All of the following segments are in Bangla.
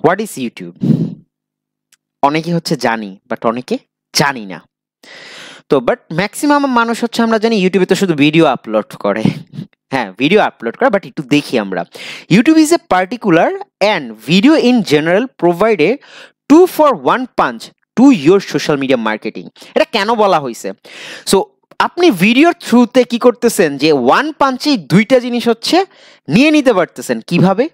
What is YouTube? অনেকে হচ্ছে জানি, বাট অনেকে জানি না। তো বাট ম্যাক্সিমাম মানুষ হচ্ছে আমরা জানি ইউটিউবে তো শুধু ভিডিও আপলোড করে। হ্যাঁ, ভিডিও আপলোড করে, বাট একটু দেখি আমরা। YouTube is a particular and video in general provide a 2 for 1 punch to your social media marketing. এটা কেন বলা হয়েছে? সো আপনি ভিডিওর থ্রুতে কি করতেছেন, যে ওয়ান পাঞ্চেই দুইটা জিনিস হচ্ছে নিয়ে নিতে পারতেছেন। কিভাবে?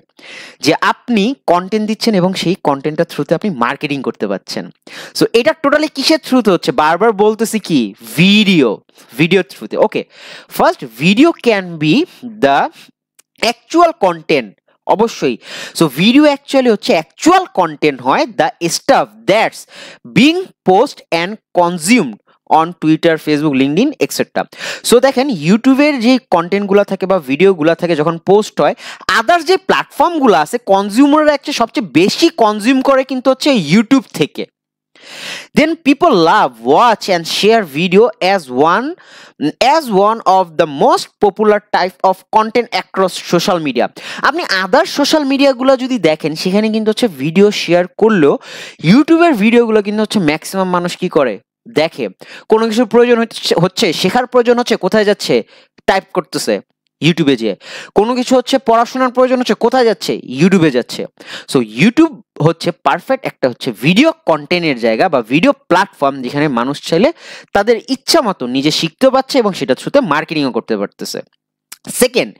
যে আপনি কন্টেন্ট দিচ্ছেন এবং সেই কন্টেন্টের থ্রুতে আপনি মার্কেটিং করতে পারছেন। সো এটা টোটালি কিসের থ্রুতে হচ্ছে? বারবার বলতেছি কি, ভিডিওর থ্রুতে। Okay, first video can be the actual content, অবশ্যই। সো ভিডিও অ্যাকচুয়ালি হচ্ছে অ্যাকচুয়াল কন্টেন্ট হয়, the stuff that's being post and consumed on Twitter, Facebook, LinkedIn etcetera. So দেখেন, ইউটিউবের যে কন্টেন্টগুলো থাকে বা ভিডিওগুলো থাকে যখন পোস্ট হয়, আদার্স যে প্ল্যাটফর্মগুলো আছে, কনজিউমাররা একটা সবচেয়ে বেশি কনজিউম করে কিন্তু হচ্ছে ইউটিউব থেকে। Then people love, watch and share video as one of the most popular type of content across social media. আপনি আদার সোশ্যাল মিডিয়াগুলো যদি দেখেন, সেখানে কিন্তু হচ্ছে ভিডিও শেয়ার করলেও ইউটিউবের ভিডিওগুলো কিন্তু হচ্ছে ম্যাক্সিমাম মানুষ কি করে দেখে। কোনো কিছুর প্রয়োজন হচ্ছে, শেখার প্রয়োজন হচ্ছে, কোথায় যাচ্ছে? টাইপ করতেছে ইউটিউবে যেয়ে। কোনো কিছু হচ্ছে পড়াশোনার প্রয়োজন হচ্ছে, কোথায় যাচ্ছে? ইউটিউবে যাচ্ছে। সো ইউটিউব হচ্ছে পারফেক্ট একটা হচ্ছে ভিডিও কন্টেন্টের জায়গা বা ভিডিও প্ল্যাটফর্ম, যেখানে মানুষ চাইলে তাদের ইচ্ছা মতো নিজে শিখতে পারছে এবং সেটা থ্রুতে মার্কেটিংও করতে পারতেছে। সেকেন্ড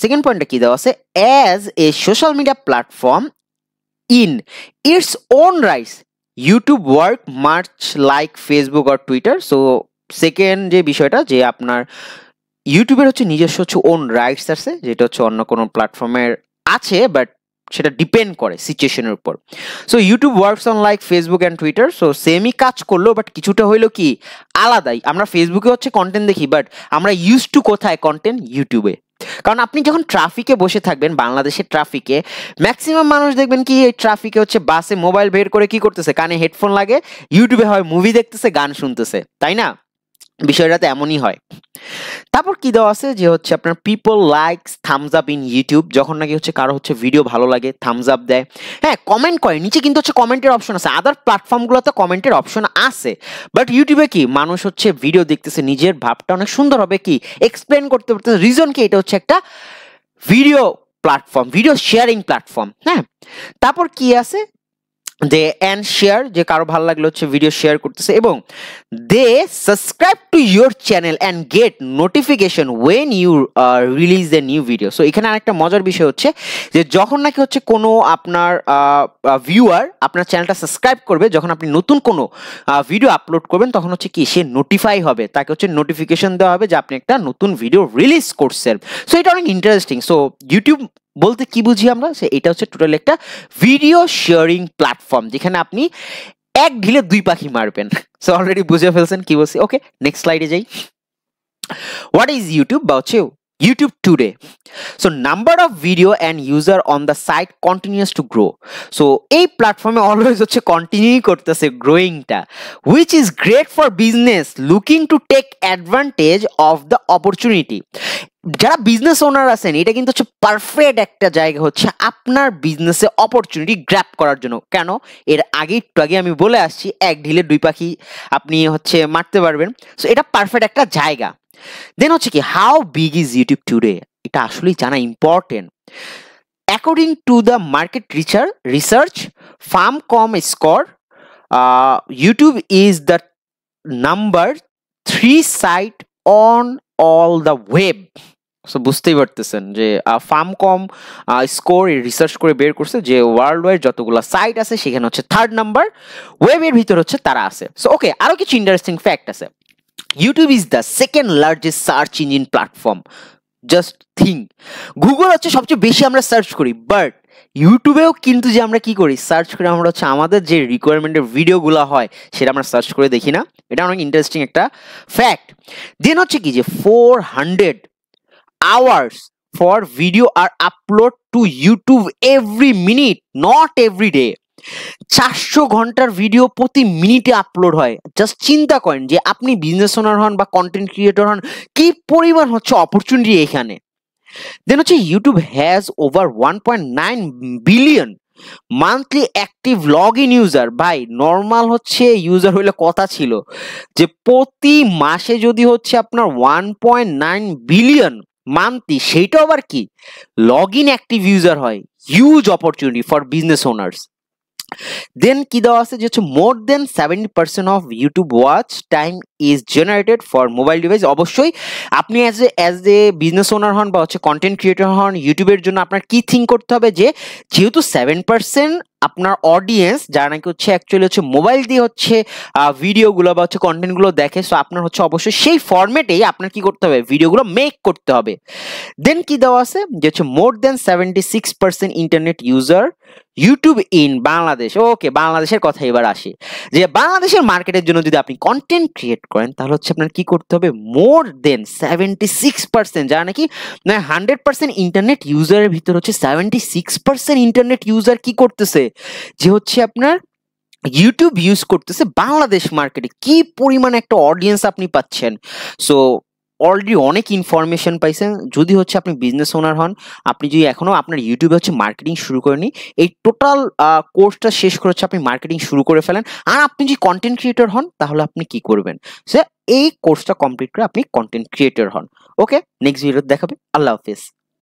সেকেন্ড পয়েন্টটা কি দেওয়া আছে? As a social media platform in its own rights, YouTube work much like Facebook or Twitter. So second যে বিষয়টা, যে আপনার ইউটিউবের হচ্ছে নিজস্ব হচ্ছে ওন রাইটস আছে, যেটা হচ্ছে অন্য কোনো প্ল্যাটফর্মের আছে, বাট সেটা ডিপেন্ড করে সিচুয়েশনের উপর। So YouTube works on like Facebook and Twitter. So সেমই কাজ করলো, বাট কিছুটা হইলো কি আলাদাই। আমরা ফেসবুকে হচ্ছে কন্টেন্ট দেখি, বাট আমরা ইউজ টু কোথায় কন্টেন্ট? ইউটিউবে। কারণ আপনি যখন ট্রাফিকে বসে থাকবেন, বাংলাদেশের ট্রাফিকে ম্যাক্সিমাম মানুষ দেখবেন কি এই ট্রাফিকে হচ্ছে বাসে মোবাইল বের করে কি করতেছে, কানে হেডফোন লাগে, ইউটিউবে হয় মুভি দেখতেছে, গান শুনতেছে, তাই না? বিষয়টা তো এমনই হয়। তারপর কি দেওয়া আছে, যে হচ্ছে আপনার people likes thumbs up in YouTube. যখন নাকি হচ্ছে কারো হচ্ছে ভিডিও ভালো লাগে, থামস আপ দেয়। হ্যাঁ, কমেন্ট করে, নিচে কিন্তু হচ্ছে কমেন্টের অপশন আছে। আদার প্ল্যাটফর্মগুলোতে কমেন্টের অপশন আছে, বাট ইউটিউবে কি মানুষ হচ্ছে ভিডিও দেখতেছে, নিজের ভাবটা অনেক সুন্দর হবে কি এক্সপ্লেন করতে পারতেছে। রিজন কি? এটা হচ্ছে একটা video platform, video sharing platform. হ্যাঁ, তারপর কি আছে, দে অ্যান্ড শেয়ার, যে কারো ভালো লাগলে হচ্ছে ভিডিও শেয়ার করতেছে, এবং they subscribe to your channel and get notification when you release the new video. So এখানে আরেকটা মজার বিষয় হচ্ছে, যে যখন নাকি হচ্ছে কোনো আপনার ভিউয়ার আপনার চ্যানেলটা সাবস্ক্রাইব করবে, যখন আপনি নতুন কোনো ভিডিও আপলোড করবেন, তখন হচ্ছে কি সে নোটিফাই হবে, তাকে হচ্ছে নোটিফিকেশন দেওয়া হবে যে আপনি একটা নতুন ভিডিও রিলিজ করছেন। সো এটা অনেক ইন্টারেস্টিং। সো ইউটিউব বলতে কি বুঝি আমরা, এটা হচ্ছে টোটালি একটা ভিডিও শেয়ারিং প্ল্যাটফর্ম, যেখানে আপনি এক ঢিলে দুই পাখি মারবেন। সো অলরেডি বুঝে ফেলছেন কি বলছি। ওকে, নেক্সট স্লাইডে যাই। হোয়াট ইজ ইউটিউব বা হচ্ছে YouTube today? So number of video and user on the site continues to grow. So এই প্ল্যাটফর্মে অলওয়েজ হচ্ছে কন্টিনিউ করতেছে গ্রোয়িংটা, which is great for business looking to take advantage of the opportunity. যারা বিজনেস ওনার আছেন, এটা কিন্তু হচ্ছে পারফেক্ট একটা জায়গা হচ্ছে আপনার বিজনেসে অপরচুনিটি গ্র্যাব করার জন্য। কেন? এর একটু আগে আমি বলে আসছি, এক ঢিলে দুই পাখি আপনি হচ্ছে মারতে পারবেন। সো এটা পারফেক্ট একটা জায়গা। দেন হচ্ছে কি, how big is YouTube today? এটা আসলেই জানা important. According to the market research firm comScore, YouTube is the number 3 site on all the web. So বুঝতেই পারতেছেন যে ফার্মকম স্কোর রিসার্চ করে বের করছে যে ওয়ার্ল্ড ওয়াইড যতগুলো সাইট আছে, সেখানে হচ্ছে 3rd নাম্বার, ওয়েবের ভিতর হচ্ছে তারা আছে। সো ওকে, আরো কিছু ইন্টারেস্টিং ফ্যাক্ট আছে। YouTube is the second largest search engine platform. Just think, Google হচ্ছে সবচেয়ে বেশি আমরা সার্চ করি, বাট ইউটিউবেও কিন্তু যে আমরা কি করি, সার্চ করে আমরা হচ্ছে আমাদের যে রিকোয়ারমেন্টের ভিডিওগুলো হয় সেটা আমরা সার্চ করে দেখি না? এটা অনেক ইন্টারেস্টিং একটা ফ্যাক্ট। দেন হচ্ছে কি, যে 400 hours for video are upload to YouTube every minute, not every day. 400 ঘন্টার ভিডিও প্রতি মিনিটে আপলোড হয়। জাস্ট চিন্তা করেন যে আপনি বিজনেস ওনার হন বা কন্টেন্ট ক্রিয়েটর হন, কি পরিমাণ হচ্ছে অপরচুনিটি এখানে। দেন হচ্ছে YouTube has over 1.9 billion monthly active log in user, ভাই নর্মাল হচ্ছে ইউজার হইলে কথা ছিল যে প্রতি মাসে যদি হচ্ছে আপনার 1.9 বিলিয়ন মান্থলি, সেইটা আবার কি লগ ইন অ্যাক্টিভ ইউজার হয়, huge opportunity for business owners. Then কি দেওয়া আছে যে হচ্ছে more than 70% of YouTube watch time is generated for mobile device. অবশ্যই আপনি অ্যাজ এ বিজনেস ওনার হন বা হচ্ছে কন্টেন্ট ক্রিয়েটর হন, ইউটিউবের জন্য আপনার কি থিঙ্ক করতে হবে যে যেহেতু 7% আপনার অডিয়েন্স যারা নাকি হচ্ছে অ্যাকচুয়ালি হচ্ছে মোবাইল দিয়ে হচ্ছে ভিডিওগুলো বা হচ্ছে কন্টেন্টগুলো দেখে, সো আপনার হচ্ছে অবশ্যই সেই ফরম্যাটেই আপনার কি করতে হবে, ভিডিওগুলো মেক করতে হবে। দেন কি দেওয়া আছে যে হচ্ছে more than 76% internet user YouTube in Bangladesh. Okay, বাংলাদেশের কথা এবার আসি যে বাংলাদেশের মার্কেটের জন্য যদি আপনি কন্টেন্ট ক্রিয়েট করেন তাহলে হচ্ছে আপনার কি করতে হবে, মোর দেন 76% যারা নাকি 100% ইন্টারনেট ইউজারের ভিতর হচ্ছে 76% ইন্টারনেট ইউজার কি করতেছে, যে হচ্ছে আপনার ইউটিউব ইউজ করতেছে বাংলাদেশ মার্কেটে। কি পরিমাণ একটা অডিয়েন্স আপনি পাচ্ছেন। সো অলরেডি অনেক ইনফরমেশন পাইছেন। যদি হচ্ছে আপনি বিজনেস ওনার হন, আপনি যদি এখনো আপনার ইউটিউবে হচ্ছে মার্কেটিং শুরু করেনি, এই টোটাল কোর্সটা শেষ করে হচ্ছে আপনি মার্কেটিং শুরু করে ফেলেন। আর আপনি যদি কন্টেন্ট ক্রিয়েটর হন তাহলে আপনি কি করবেন, সে এই কোর্সটা কমপ্লিট করে আপনি কন্টেন্ট ক্রিয়েটর হন। ওকে, নেক্সট ভিডিও দেখাবে। আল্লাহ হাফিজ।